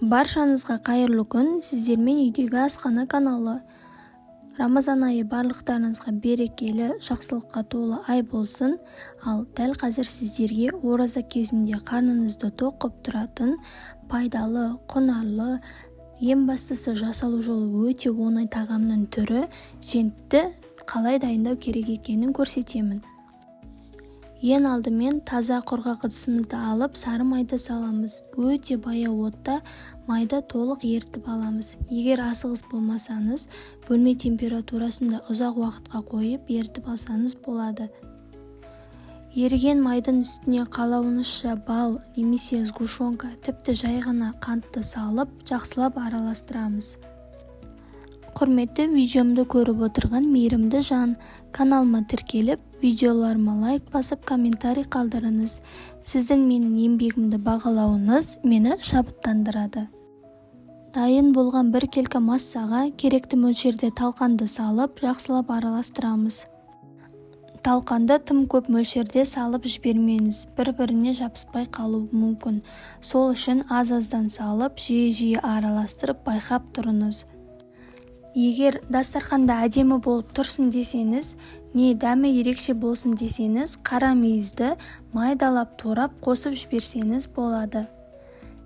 Баршаңызға қайырлы күн, сіздермен үйдегі асхана каналы. Рамазан айы барлықтарыңызға берекелі, жақсылыққа толы ай болсын. Ал дәл қазір сіздерге ораза кезінде қарныңызды тоқып тұратын, пайдалы, құнарлы, ең бастысы жасалу жолы өте оңай тағамның түрі жентті қалай дайындау керек екенін көрсетемін. Ең алдымен таза құрғақ ыдысымызды алып сары майды саламыз. Өте баяу отта майда толық ерітіп аламыз. Егер асығыс болмасаңыз, бөлме температурасында ұзақ уақытқа қойып ерітіп алсаңыз болады. Еріген майдың үстіне қалауыңызша бал немесе сгущенка, тіпті жай ғана қантты салып, жақсылап араластырамыз. Құрметті видеомды көріп отырған мейірімді жан, каналыма тіркеліп, видеоларыма лайк басып, комментарий қалдырыңыз. Сіздің менің еңбегімді бағалауыңыз мені шабыттандырады. Дайын болған бір келкі массаға керекті мөлшерде талқанды салып, жақсылап араластырамыз. Талқанды тым көп мөлшерде салып жібермеңіз, бір-біріне жабыспай қалуы мүмкін. Сол үшін аз-аздан салып, жиі-жиі араластырып байқап тұрыңыз. Егер дастарханда әдемі болып тұрсын десеңіз, не дәмі ерекше болсын десеңіз, қара мейізді майдалап турап қосып жіберсеңіз болады.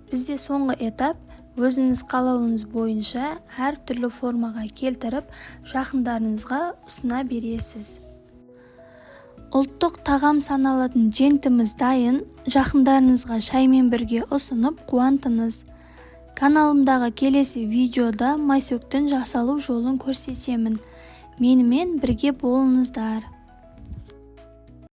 Бізде соңғы этап өзіңіз қалауыңыз бойынша әр түрлі формаға келтіріп, жақындарыңызға ұсына бересіз. Ұлттық тағам саналатын жентіміз дайын, жақындарыңызға шаймен бірге ұсынып қуантыңыз. Каналымдағы келесі видеода майсөктің жасалу жолын көрсетемін. Менімен бірге болыңыздар.